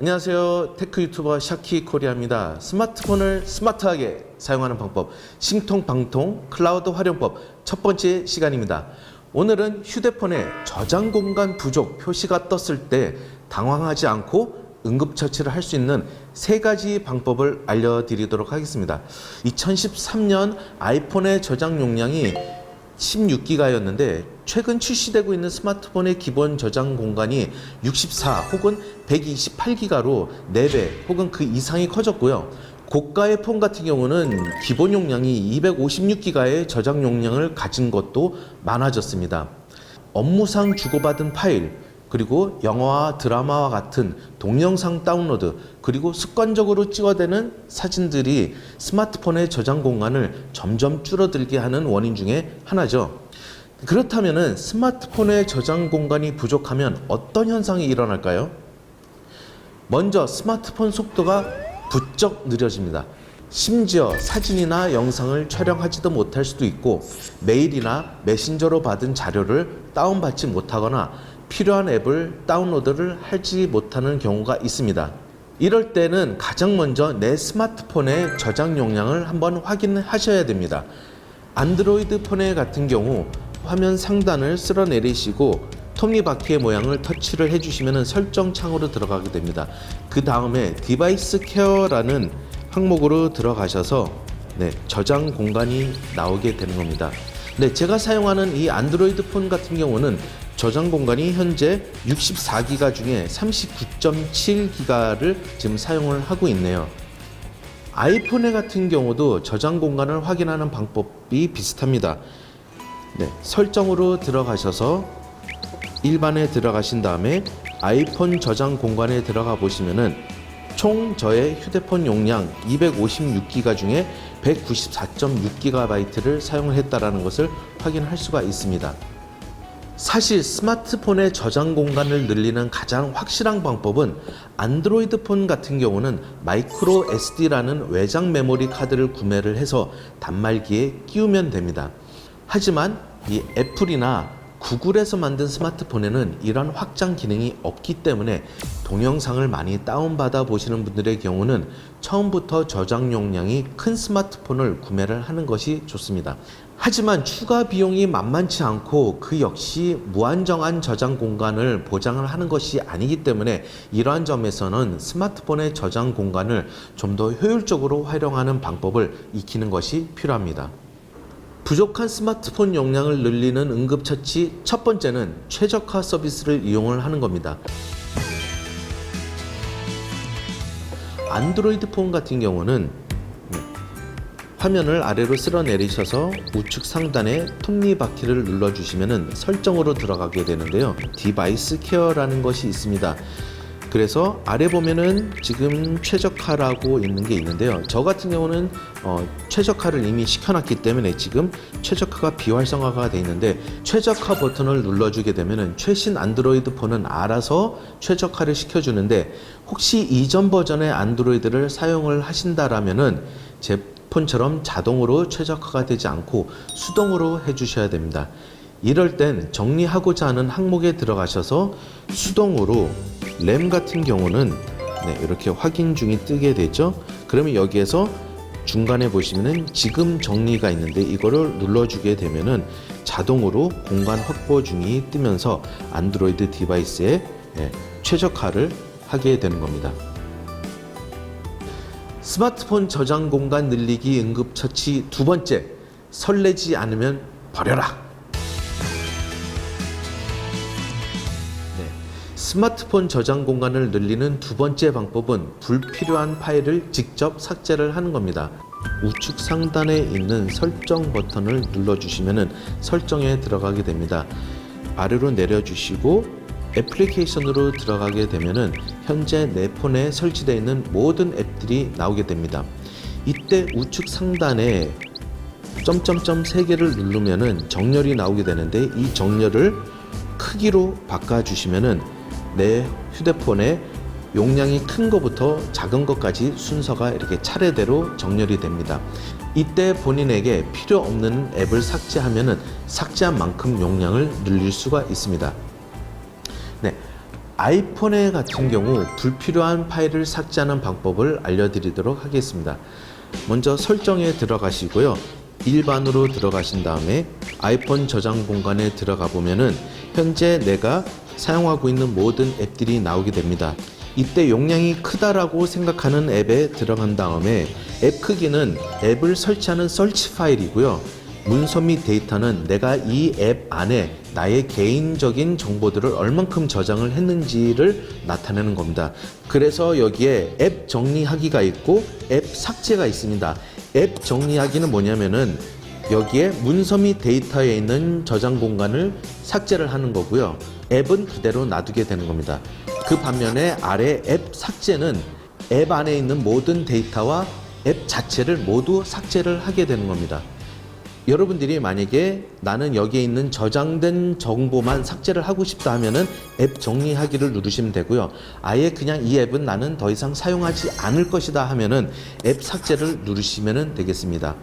안녕하세요. 테크 유튜버 샤키 코리아입니다. 스마트폰을 스마트하게 사용하는 방법, 신통방통 클라우드 활용법 첫 번째 시간입니다. 오늘은 휴대폰에 저장 공간 부족 표시가 떴을 때 당황하지 않고 응급처치를 할 수 있는 세 가지 방법을 알려드리도록 하겠습니다. 2013년 아이폰의 저장 용량이 16기가였는데 최근 출시되고 있는 스마트폰의 기본 저장 공간이 64 혹은 128기가로 4배 혹은 그 이상이 커졌고요. 고가의 폰 같은 경우는 기본 용량이 256기가의 저장 용량을 가진 것도 많아졌습니다. 업무상 주고받은 파일, 그리고 영화와 드라마와 같은 동영상 다운로드, 그리고 습관적으로 찍어대는 사진들이 스마트폰의 저장 공간을 점점 줄어들게 하는 원인 중에 하나죠. 그렇다면 스마트폰의 저장 공간이 부족하면 어떤 현상이 일어날까요? 먼저 스마트폰 속도가 부쩍 느려집니다. 심지어 사진이나 영상을 촬영하지도 못할 수도 있고 메일이나 메신저로 받은 자료를 다운받지 못하거나 필요한 앱을 다운로드를 하지 못하는 경우가 있습니다. 이럴 때는 가장 먼저 내 스마트폰의 저장 용량을 한번 확인하셔야 됩니다. 안드로이드 폰의 같은 경우 화면 상단을 쓸어내리시고 톱니바퀴의 모양을 터치를 해주시면 설정 창으로 들어가게 됩니다. 그 다음에 디바이스 케어라는 항목으로 들어가셔서 저장 공간이 나오게 되는 겁니다. 제가 사용하는 이 안드로이드 폰 같은 경우는 저장 공간이 현재 64기가 중에 39.7기가를 지금 사용을 하고 있네요. 아이폰의 같은 경우도 저장 공간을 확인하는 방법이 비슷합니다. 설정으로 들어가셔서 일반에 들어가신 다음에 아이폰 저장 공간에 들어가 보시면은 총 저의 휴대폰 용량 256기가 중에 194.6GB를 사용을 했다라는 것을 확인할 수가 있습니다. 사실 스마트폰의 저장 공간을 늘리는 가장 확실한 방법은 안드로이드 폰 같은 경우는 마이크로 SD라는 외장 메모리 카드를 구매를 해서 단말기에 끼우면 됩니다. 하지만 이 애플이나 구글에서 만든 스마트폰에는 이런 확장 기능이 없기 때문에 동영상을 많이 다운받아 보시는 분들의 경우는 처음부터 저장 용량이 큰 스마트폰을 구매를 하는 것이 좋습니다. 하지만 추가 비용이 만만치 않고 그 역시 무한정한 저장 공간을 보장을 하는 것이 아니기 때문에 이러한 점에서는 스마트폰의 저장 공간을 좀 더 효율적으로 활용하는 방법을 익히는 것이 필요합니다. 부족한 스마트폰 용량을 늘리는 응급처치 첫 번째는 최적화 서비스를 이용을 하는 겁니다. 안드로이드 폰 같은 경우는 화면을 아래로 쓸어 내리셔서 우측 상단에 톱니바퀴를 눌러주시면 설정으로 들어가게 되는데요. 디바이스 케어라는 것이 있습니다. 그래서 아래 보면은 지금 최적화라고 있는 게 있는데요. 저 같은 경우는 최적화를 이미 시켜놨기 때문에 지금 최적화가 비활성화가 되어 있는데 최적화 버튼을 눌러주게 되면은 최신 안드로이드 폰은 알아서 최적화를 시켜주는데 혹시 이전 버전의 안드로이드를 사용을 하신다라면은 제 폰처럼 자동으로 최적화가 되지 않고 수동으로 해주셔야 됩니다. 이럴 땐 정리하고자 하는 항목에 들어가셔서 수동으로 램 같은 경우는 이렇게 확인 중이 뜨게 되죠. 그러면 여기에서 중간에 보시면은 지금 정리가 있는데 이거를 눌러주게 되면은 자동으로 공간 확보 중이 뜨면서 안드로이드 디바이스에 최적화를 하게 되는 겁니다. 스마트폰 저장 공간 늘리기 응급처치 두 번째, 설레지 않으면 버려라. 스마트폰 저장 공간을 늘리는 두 번째 방법은 불필요한 파일을 직접 삭제를 하는 겁니다. 우측 상단에 있는 설정 버튼을 눌러주시면 설정에 들어가게 됩니다. 아래로 내려주시고 애플리케이션으로 들어가게 되면 현재 내 폰에 설치되어 있는 모든 앱들이 나오게 됩니다. 이때 우측 상단에 점점점 3개를 누르면 정렬이 나오게 되는데 이 정렬을 크기로 바꿔주시면 내 휴대폰에 용량이 큰 것부터 작은 것까지 순서가 이렇게 차례대로 정렬이 됩니다. 이때 본인에게 필요 없는 앱을 삭제하면 삭제한 만큼 용량을 늘릴 수가 있습니다. 아이폰에 같은 경우 불필요한 파일을 삭제하는 방법을 알려드리도록 하겠습니다. 먼저 설정에 들어가시고요. 일반으로 들어가신 다음에 아이폰 저장 공간에 들어가 보면은 현재 내가 사용하고 있는 모든 앱들이 나오게 됩니다. 이때 용량이 크다라고 생각하는 앱에 들어간 다음에 앱 크기는 앱을 설치하는 설치 파일이고요. 문서 및 데이터는 내가 이 앱 안에 나의 개인적인 정보들을 얼만큼 저장을 했는지를 나타내는 겁니다. 그래서 여기에 앱 정리하기가 있고 앱 삭제가 있습니다. 앱 정리하기는 뭐냐면은 여기에 문서 및 데이터에 있는 저장 공간을 삭제를 하는 거고요. 앱은 그대로 놔두게 되는 겁니다. 그 반면에 아래 앱 삭제는 앱 안에 있는 모든 데이터와 앱 자체를 모두 삭제를 하게 되는 겁니다. 여러분들이 만약에 나는 여기에 있는 저장된 정보만 삭제를 하고 싶다 하면은 앱 정리하기를 누르시면 되고요. 아예 그냥 이 앱은 나는 더 이상 사용하지 않을 것이다 하면은 앱 삭제를 누르시면 되겠습니다.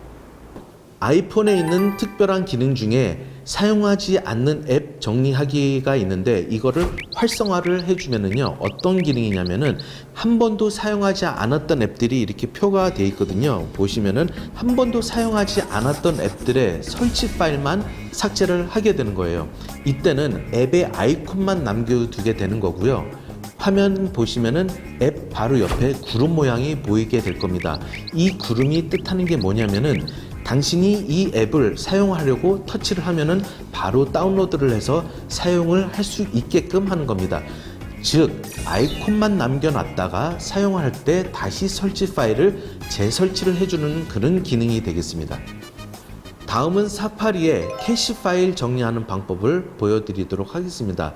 아이폰에 있는 특별한 기능 중에 사용하지 않는 앱 정리하기가 있는데 이거를 활성화를 해주면은요 어떤 기능이냐면은 한 번도 사용하지 않았던 앱들이 이렇게 표가 되어 있거든요. 보시면은 한 번도 사용하지 않았던 앱들의 설치 파일만 삭제를 하게 되는 거예요. 이때는 앱의 아이콘만 남겨두게 되는 거고요. 화면 보시면은 앱 바로 옆에 구름 모양이 보이게 될 겁니다. 이 구름이 뜻하는 게 뭐냐면은 당신이 이 앱을 사용하려고 터치를 하면은 바로 다운로드를 해서 사용을 할 수 있게끔 하는 겁니다. 즉 아이콘만 남겨놨다가 사용할 때 다시 설치 파일을 재설치를 해주는 그런 기능이 되겠습니다. 다음은 사파리의 캐시 파일 정리하는 방법을 보여드리도록 하겠습니다.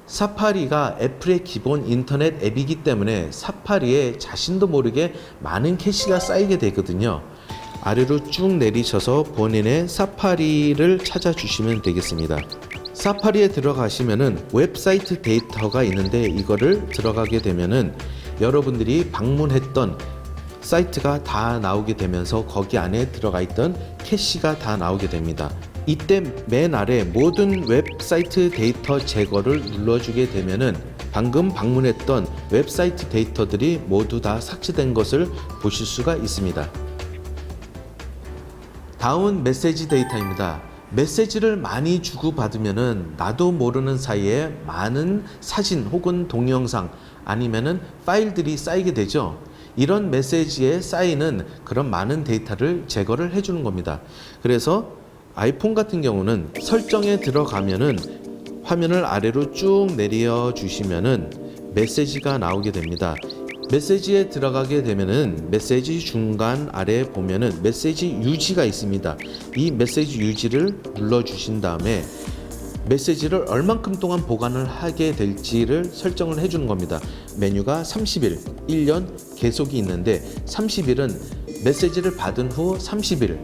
사파리가 애플의 기본 인터넷 앱이기 때문에 사파리에 자신도 모르게 많은 캐시가 쌓이게 되거든요. 아래로 쭉 내리셔서 본인의 사파리를 찾아주시면 되겠습니다. 사파리에 들어가시면은 웹사이트 데이터가 있는데 이거를 들어가게 되면은 여러분들이 방문했던 사이트가 다 나오게 되면서 거기 안에 들어가 있던 캐시가 다 나오게 됩니다. 이때 맨 아래 모든 웹사이트 데이터 제거를 눌러주게 되면은 방금 방문했던 웹사이트 데이터들이 모두 다 삭제된 것을 보실 수가 있습니다. 다음은 메시지 데이터입니다. 메시지를 많이 주고받으면은 나도 모르는 사이에 많은 사진 혹은 동영상 아니면은 파일들이 쌓이게 되죠. 이런 메시지에 쌓이는 그런 많은 데이터를 제거를 해주는 겁니다. 그래서 아이폰 같은 경우는 설정에 들어가면은 화면을 아래로 쭉 내려 주시면은 메시지가 나오게 됩니다. 메시지에 들어가게 되면은 메시지 중간 아래에 보면은 메시지 유지가 있습니다. 이 메시지 유지를 눌러 주신 다음에 메시지를 얼만큼 동안 보관을 하게 될지를 설정을 해주는 겁니다. 메뉴가 30일, 1년, 계속이 있는데 30일은 메시지를 받은 후 30일,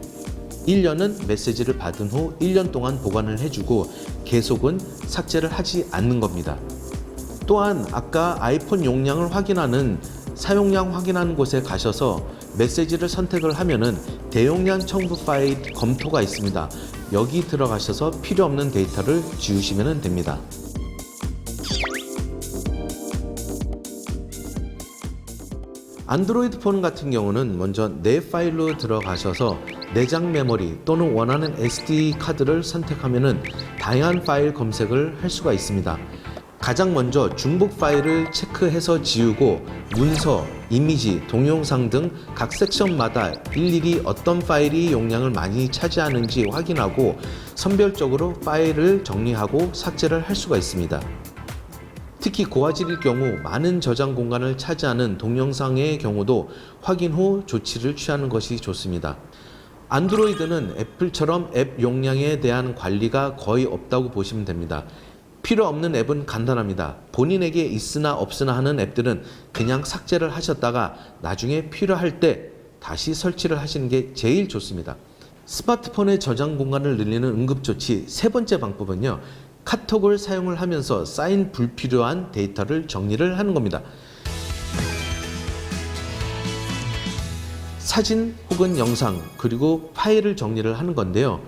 1년은 메시지를 받은 후 1년 동안 보관을 해주고 계속은 삭제를 하지 않는 겁니다. 또한 아까 아이폰 용량을 확인하는 사용량 확인하는 곳에 가셔서 메시지를 선택을 하면은 대용량 첨부 파일 검토가 있습니다. 여기 들어가셔서 필요 없는 데이터를 지우시면 됩니다. 안드로이드 폰 같은 경우는 먼저 내 파일로 들어가셔서 내장 메모리 또는 원하는 SD 카드를 선택하면은 다양한 파일 검색을 할 수가 있습니다. 가장 먼저 중복 파일을 체크해서 지우고 문서, 이미지, 동영상 등 각 섹션마다 일일이 어떤 파일이 용량을 많이 차지하는지 확인하고 선별적으로 파일을 정리하고 삭제를 할 수가 있습니다. 특히 고화질일 경우 많은 저장 공간을 차지하는 동영상의 경우도 확인 후 조치를 취하는 것이 좋습니다. 안드로이드는 애플처럼 앱 용량에 대한 관리가 거의 없다고 보시면 됩니다. 필요 없는 앱은 간단합니다. 본인에게 있으나 없으나 하는 앱들은 그냥 삭제를 하셨다가 나중에 필요할 때 다시 설치를 하시는 게 제일 좋습니다. 스마트폰의 저장 공간을 늘리는 응급조치 세 번째 방법은요. 카톡을 사용을 하면서 쌓인 불필요한 데이터를 정리를 하는 겁니다. 사진 혹은 영상 그리고 파일을 정리를 하는 건데요.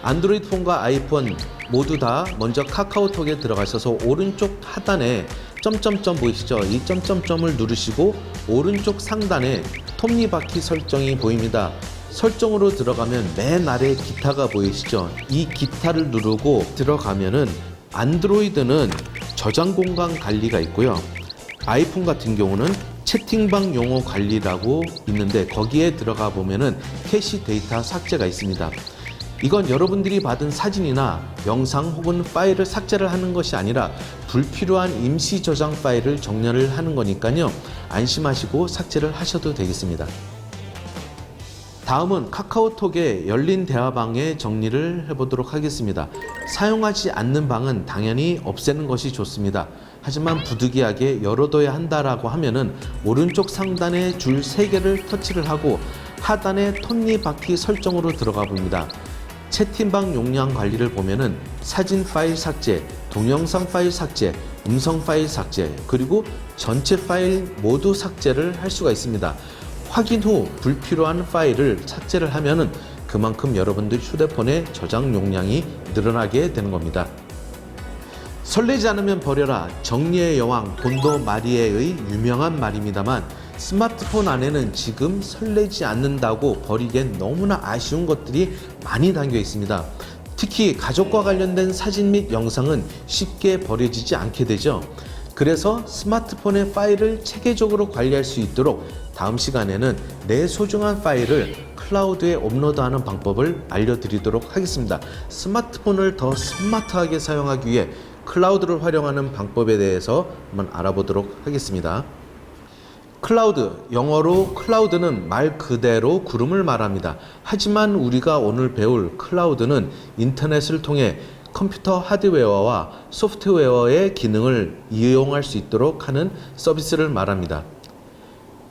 안드로이드 폰과 아이폰 모두 다 먼저 카카오톡에 들어가셔서 오른쪽 하단에 점점점 보이시죠? 이 점점점을 누르시고 오른쪽 상단에 톱니바퀴 설정이 보입니다. 설정으로 들어가면 맨 아래 기타가 보이시죠? 이 기타를 누르고 들어가면은 안드로이드는 저장 공간 관리가 있고요. 아이폰 같은 경우는 채팅방 용어 관리라고 있는데 거기에 들어가 보면은 캐시 데이터 삭제가 있습니다. 이건 여러분들이 받은 사진이나 영상 혹은 파일을 삭제를 하는 것이 아니라 불필요한 임시 저장 파일을 정렬을 하는 거니까요. 안심하시고 삭제를 하셔도 되겠습니다. 다음은 카카오톡의 열린 대화방의 정리를 해보도록 하겠습니다. 사용하지 않는 방은 당연히 없애는 것이 좋습니다. 하지만 부득이하게 열어둬야 한다라고 하면은 오른쪽 상단에 줄 3개를 터치를 하고 하단에 톱니바퀴 설정으로 들어가 봅니다. 채팅방 용량 관리를 보면은 사진 파일 삭제, 동영상 파일 삭제, 음성 파일 삭제, 그리고 전체 파일 모두 삭제를 할 수가 있습니다. 확인 후 불필요한 파일을 삭제를 하면은 그만큼 여러분들 휴대폰의 저장 용량이 늘어나게 되는 겁니다. 설레지 않으면 버려라. 정리의 여왕 곤도 마리에의 유명한 말입니다만 스마트폰 안에는 지금 설레지 않는다고 버리기엔 너무나 아쉬운 것들이 많이 담겨 있습니다. 특히 가족과 관련된 사진 및 영상은 쉽게 버려지지 않게 되죠. 그래서 스마트폰의 파일을 체계적으로 관리할 수 있도록 다음 시간에는 내 소중한 파일을 클라우드에 업로드하는 방법을 알려드리도록 하겠습니다. 스마트폰을 더 스마트하게 사용하기 위해 클라우드를 활용하는 방법에 대해서 한번 알아보도록 하겠습니다. 클라우드, 영어로 클라우드는 말 그대로 구름을 말합니다. 하지만 우리가 오늘 배울 클라우드는 인터넷을 통해 컴퓨터 하드웨어와 소프트웨어의 기능을 이용할 수 있도록 하는 서비스를 말합니다.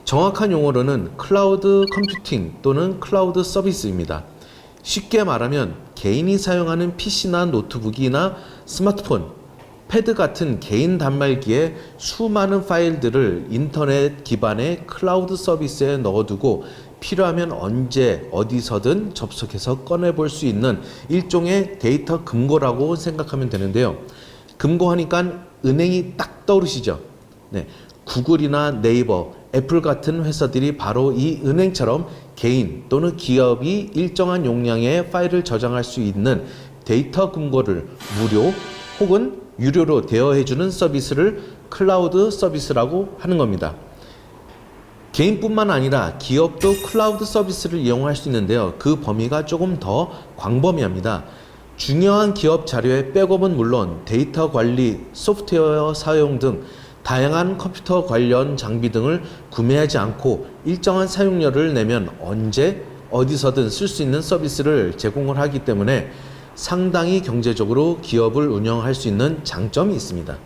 정확한 용어로는 클라우드 컴퓨팅 또는 클라우드 서비스입니다. 쉽게 말하면 개인이 사용하는 PC나 노트북이나 스마트폰, 패드 같은 개인 단말기에 수많은 파일들을 인터넷 기반의 클라우드 서비스에 넣어두고 필요하면 언제 어디서든 접속해서 꺼내볼 수 있는 일종의 데이터 금고라고 생각하면 되는데요. 금고하니까 은행이 딱 떠오르시죠? 네, 구글이나 네이버, 애플 같은 회사들이 바로 이 은행처럼 개인 또는 기업이 일정한 용량의 파일을 저장할 수 있는 데이터 금고를 무료 혹은 유료로 대여해주는 서비스를 클라우드 서비스라고 하는 겁니다. 개인뿐만 아니라 기업도 클라우드 서비스를 이용할 수 있는데요. 그 범위가 조금 더 광범위합니다. 중요한 기업 자료의 백업은 물론 데이터 관리, 소프트웨어 사용 등 다양한 컴퓨터 관련 장비 등을 구매하지 않고 일정한 사용료를 내면 언제 어디서든 쓸 수 있는 서비스를 제공을 하기 때문에 상당히 경제적으로 기업을 운영할 수 있는 장점이 있습니다.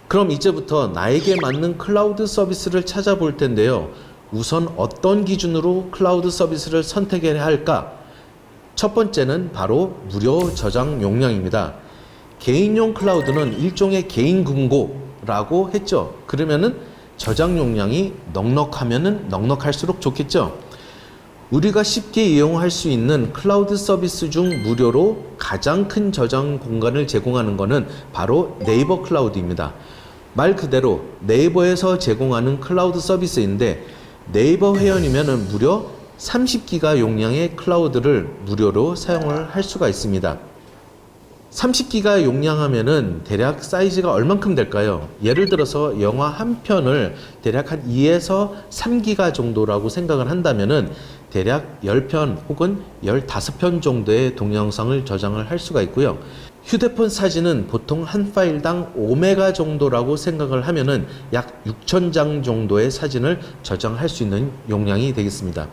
그럼 이제부터 나에게 맞는 클라우드 서비스를 찾아볼 텐데요. 우선 어떤 기준으로 클라우드 서비스를 선택해야 할까? 첫 번째는 바로 무료 저장 용량입니다. 개인용 클라우드는 일종의 개인 금고라고 했죠. 그러면은 저장 용량이 넉넉하면은 넉넉할수록 좋겠죠. 우리가 쉽게 이용할 수 있는 클라우드 서비스 중 무료로 가장 큰 저장 공간을 제공하는 것은 바로 네이버 클라우드입니다. 말 그대로 네이버에서 제공하는 클라우드 서비스인데 네이버 회원이면 무려 30기가 용량의 클라우드를 무료로 사용을 할 수가 있습니다. 30기가 용량하면은 대략 사이즈가 얼만큼 될까요? 예를 들어서 영화 한 편을 대략 한 2에서 3기가 정도라고 생각을 한다면은 대략 10편 혹은 15편 정도의 동영상을 저장을 할 수가 있고요. 휴대폰 사진은 보통 한 파일당 5메가 정도라고 생각을 하면은 약 6,000장 정도의 사진을 저장할 수 있는 용량이 되겠습니다.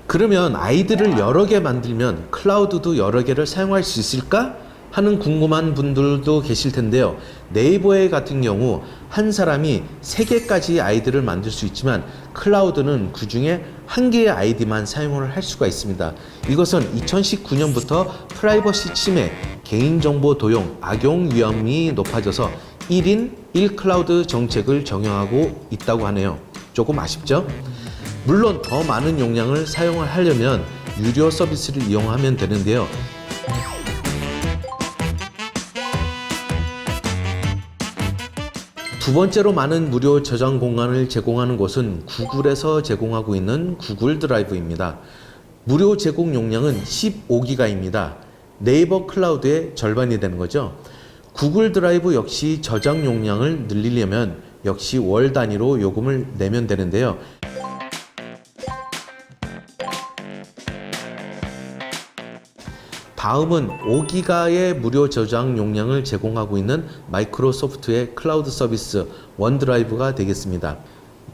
그러면 아이들을 여러 개 만들면 클라우드도 여러 개를 사용할 수 있을까? 하는 궁금한 분들도 계실 텐데요. 네이버에 같은 경우 한 사람이 3개까지 아이디를 만들 수 있지만 클라우드는 그 중에 1개의 아이디만 사용을 할 수가 있습니다. 이것은 2019년부터 프라이버시 침해, 개인정보 도용, 악용 위험이 높아져서 1인 1클라우드 정책을 적용하고 있다고 하네요. 조금 아쉽죠? 물론 더 많은 용량을 사용을 하려면 유료 서비스를 이용하면 되는데요. 두 번째로 많은 무료 저장 공간을 제공하는 곳은 구글에서 제공하고 있는 구글 드라이브입니다. 무료 제공 용량은 15기가입니다. 네이버 클라우드의 절반이 되는 거죠. 구글 드라이브 역시 저장 용량을 늘리려면 역시 월 단위로 요금을 내면 되는데요. 다음은 5기가의 무료 저장 용량을 제공하고 있는 마이크로소프트의 클라우드 서비스 원드라이브가 되겠습니다.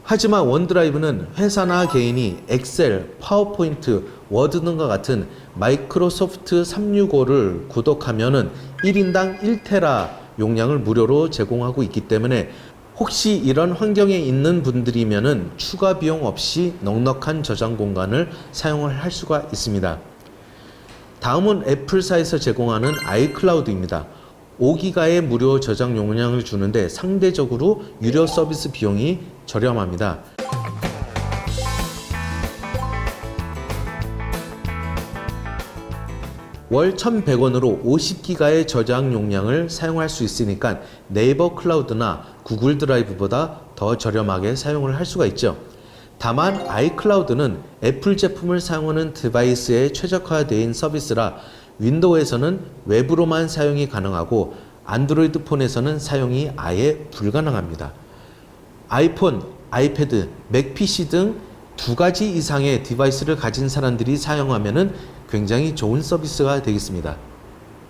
하지만 원드라이브는 회사나 개인이 엑셀, 파워포인트, 워드 등과 같은 마이크로소프트 365를 구독하면은 1인당 1테라 용량을 무료로 제공하고 있기 때문에 혹시 이런 환경에 있는 분들이면은 추가 비용 없이 넉넉한 저장 공간을 사용을 할 수가 있습니다. 다음은 애플사에서 제공하는 아이클라우드입니다. 5기가의 무료 저장 용량을 주는데 상대적으로 유료 서비스 비용이 저렴합니다. 월 1,100원으로 50기가의 저장 용량을 사용할 수 있으니까 네이버 클라우드나 구글 드라이브보다 더 저렴하게 사용을 할 수가 있죠. 다만 아이클라우드는 애플 제품을 사용하는 디바이스에 최적화되어 있는 서비스라 윈도우에서는 외부로만 사용이 가능하고 안드로이드 폰에서는 사용이 아예 불가능합니다. 아이폰, 아이패드, 맥 PC 등 2가지 이상의 디바이스를 가진 사람들이 사용하면 굉장히 좋은 서비스가 되겠습니다.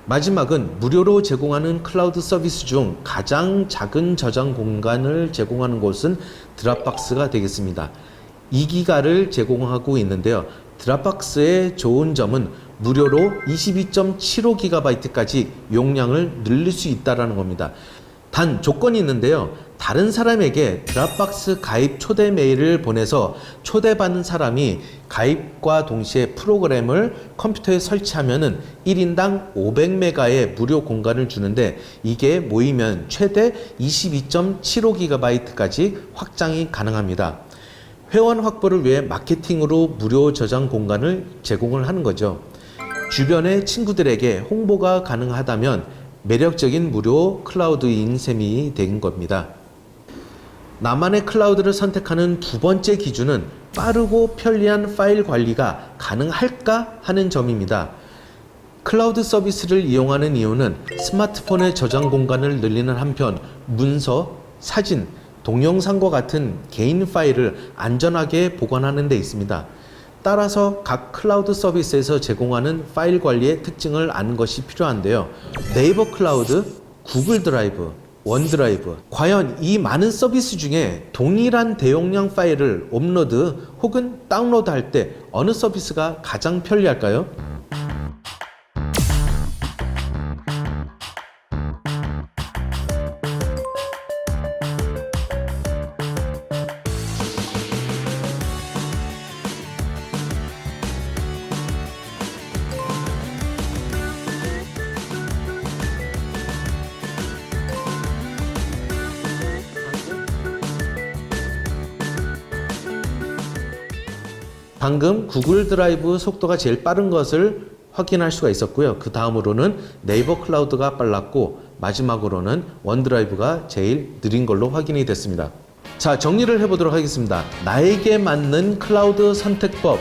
마지막은 무료로 제공하는 클라우드 서비스 중 가장 작은 저장 공간을 제공하는 곳은 드랍박스가 되겠습니다. 2기가를 제공하고 있는데요. 드랍박스의 좋은 점은 무료로 22.75GB까지 용량을 늘릴 수 있다는 겁니다. 단 조건이 있는데요. 다른 사람에게 드랍박스 가입 초대 메일을 보내서 초대받는 사람이 가입과 동시에 프로그램을 컴퓨터에 설치하면 1인당 500메가의 무료 공간을 주는데 이게 모이면 최대 22.75GB까지 확장이 가능합니다. 회원 확보를 위해 마케팅으로 무료 저장 공간을 제공을 하는 거죠. 주변의 친구들에게 홍보가 가능하다면 매력적인 무료 클라우드인 셈이 된 겁니다. 나만의 클라우드를 선택하는 두 번째 기준은 빠르고 편리한 파일 관리가 가능할까 하는 점입니다. 클라우드 서비스를 이용하는 이유는 스마트폰의 저장 공간을 늘리는 한편 문서, 사진, 동영상과 같은 개인 파일을 안전하게 보관하는 데 있습니다. 따라서 각 클라우드 서비스에서 제공하는 파일 관리의 특징을 아는 것이 필요한데요. 네이버 클라우드, 구글 드라이브, 원드라이브, 과연 이 많은 서비스 중에 동일한 대용량 파일을 업로드 혹은 다운로드 할 때 어느 서비스가 가장 편리할까요? 방금 구글 드라이브 속도가 제일 빠른 것을 확인할 수가 있었고요. 그 다음으로는 네이버 클라우드가 빨랐고 마지막으로는 원드라이브가 제일 느린 걸로 확인이 됐습니다. 자, 정리를 해보도록 하겠습니다. 나에게 맞는 클라우드 선택법.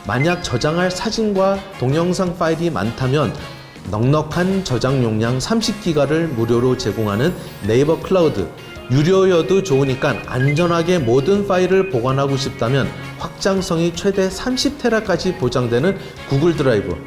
만약 저장할 사진과 동영상 파일이 많다면 넉넉한 저장 용량 30기가를 무료로 제공하는 네이버 클라우드. 유료여도 좋으니까 안전하게 모든 파일을 보관하고 싶다면 확장성이 최대 30테라까지 보장되는 구글 드라이브,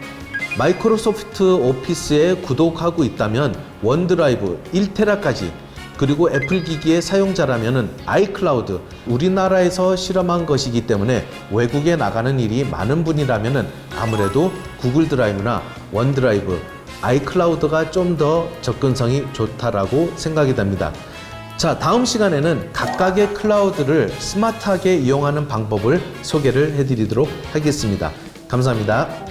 마이크로소프트 오피스에 구독하고 있다면 원드라이브 1테라까지, 그리고 애플 기기의 사용자라면 아이클라우드, 우리나라에서 실험한 것이기 때문에 외국에 나가는 일이 많은 분이라면 아무래도 구글 드라이브나 원드라이브, 아이클라우드가 좀 더 접근성이 좋다라고 생각이 됩니다. 자, 다음 시간에는 각각의 클라우드를 스마트하게 이용하는 방법을 소개를 해드리도록 하겠습니다. 감사합니다.